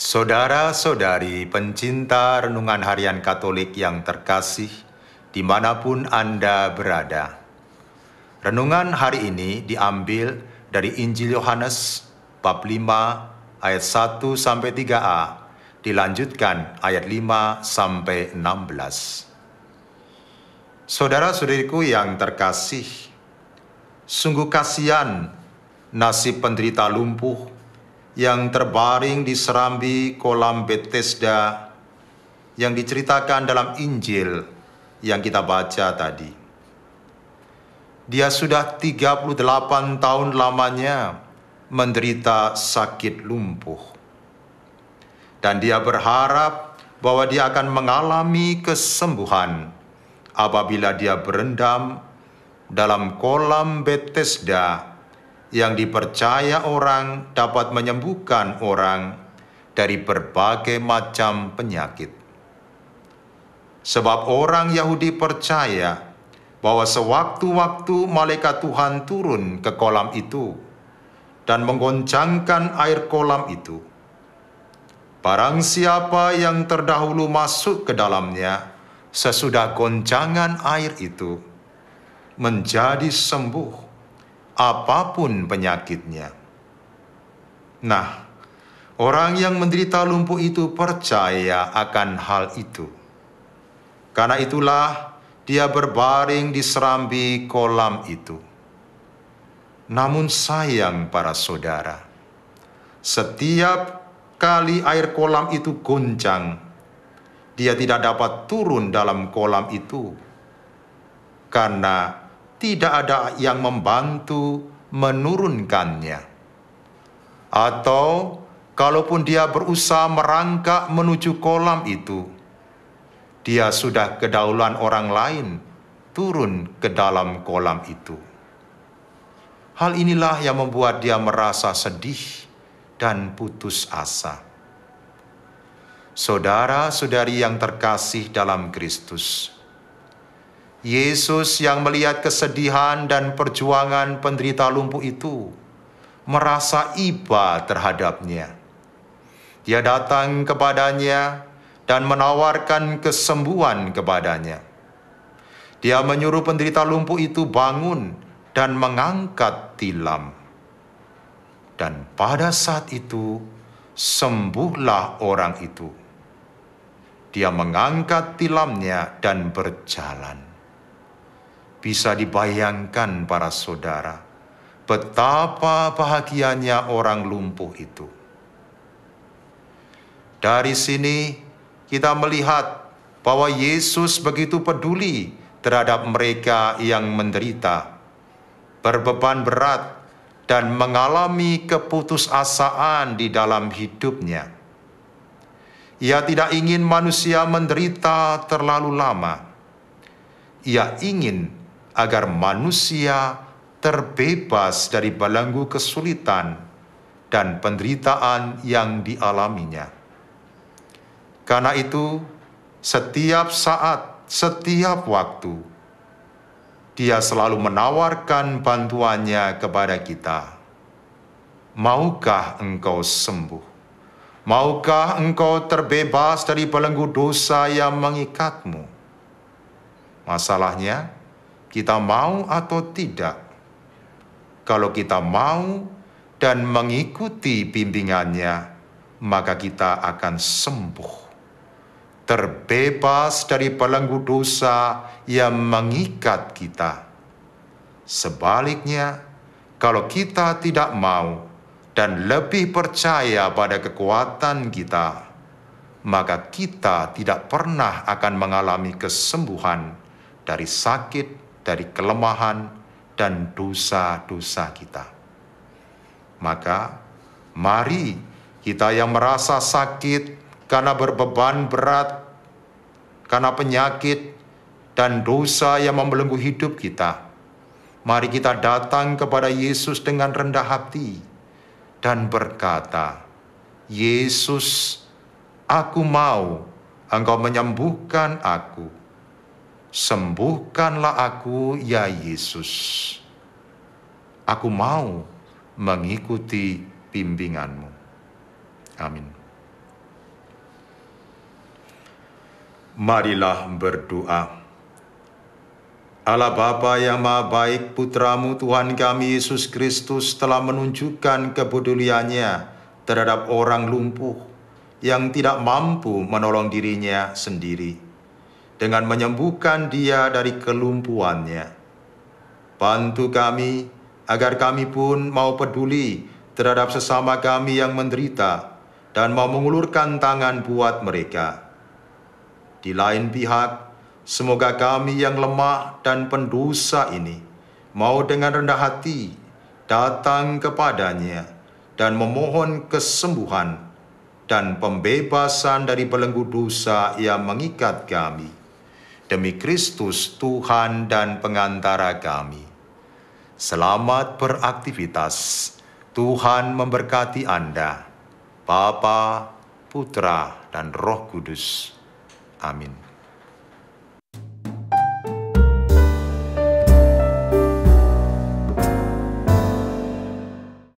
Saudara-saudari pencinta renungan harian Katolik yang terkasih, dimanapun Anda berada. Renungan hari ini diambil dari Injil Yohanes, bab 5, ayat 1-3a, dilanjutkan ayat 5-16. Saudara-saudariku yang terkasih, sungguh kasihan nasib penderita lumpuh yang terbaring di serambi kolam Bethesda yang diceritakan dalam Injil yang kita baca tadi. Dia sudah 38 tahun lamanya menderita sakit lumpuh. Dan dia berharap bahwa dia akan mengalami kesembuhan apabila dia berendam dalam kolam Bethesda yang dipercaya orang dapat menyembuhkan orang dari berbagai macam penyakit. Sebab orang Yahudi percaya bahwa sewaktu-waktu malaikat Tuhan turun ke kolam itu dan menggoncangkan air kolam itu, barang siapa yang terdahulu masuk ke dalamnya sesudah goncangan air itu menjadi sembuh apapun penyakitnya. Nah, orang yang menderita lumpuh itu percaya akan hal itu. Karena itulah dia berbaring di serambi kolam itu. Namun sayang para saudara, setiap kali air kolam itu goncang, dia tidak dapat turun dalam kolam itu karena tidak ada yang membantu menurunkannya. Atau kalaupun dia berusaha merangkak menuju kolam itu, dia sudah kedahuluan orang lain turun ke dalam kolam itu. Hal inilah yang membuat dia merasa sedih dan putus asa. Saudara-saudari yang terkasih dalam Kristus, Yesus yang melihat kesedihan dan perjuangan penderita lumpuh itu merasa iba terhadapnya. Dia datang kepadanya dan menawarkan kesembuhan kepadanya. Dia menyuruh penderita lumpuh itu bangun dan mengangkat tilam. Dan pada saat itu sembuhlah orang itu. Dia mengangkat tilamnya dan berjalan. Bisa dibayangkan para saudara, betapa bahagianya orang lumpuh itu. Dari sini kita melihat bahwa Yesus begitu peduli terhadap mereka yang menderita, berbeban berat, dan mengalami keputusasaan di dalam hidupnya. Ia tidak ingin manusia menderita terlalu lama. Ia ingin agar manusia terbebas dari belenggu kesulitan dan penderitaan yang dialaminya. Karena itu, setiap saat, setiap waktu, dia selalu menawarkan bantuannya kepada kita. Maukah engkau sembuh? Maukah engkau terbebas dari belenggu dosa yang mengikatmu? Masalahnya, kita mau atau tidak. Kalau kita mau dan mengikuti bimbingannya, maka kita akan sembuh, terbebas dari belenggu dosa yang mengikat kita. Sebaliknya, kalau kita tidak mau dan lebih percaya pada kekuatan kita, maka kita tidak pernah akan mengalami kesembuhan dari sakit, dari kelemahan, dan dosa-dosa kita. Maka, mari kita yang merasa sakit karena berbeban berat, karena penyakit dan dosa yang membelenggu hidup kita, mari kita datang kepada Yesus dengan rendah hati dan berkata, Yesus, aku mau Engkau menyembuhkan aku. Sembuhkanlah aku, ya Yesus. Aku mau mengikuti bimbingan-Mu. Amin. Marilah berdoa. Allah Bapa yang Maha Baik, Putra-Mu Tuhan kami Yesus Kristus telah menunjukkan kepeduliannya terhadap orang lumpuh yang tidak mampu menolong dirinya sendiri dengan menyembuhkan dia dari kelumpuhannya. Bantu kami agar kami pun mau peduli terhadap sesama kami yang menderita dan mau mengulurkan tangan buat mereka. Di lain pihak, semoga kami yang lemah dan pendosa ini mau dengan rendah hati datang kepadanya dan memohon kesembuhan dan pembebasan dari belenggu dosa yang mengikat kami. Demi Kristus Tuhan dan pengantara kami. Selamat beraktivitas. Tuhan memberkati Anda, Bapa, Putra, dan Roh Kudus. Amin.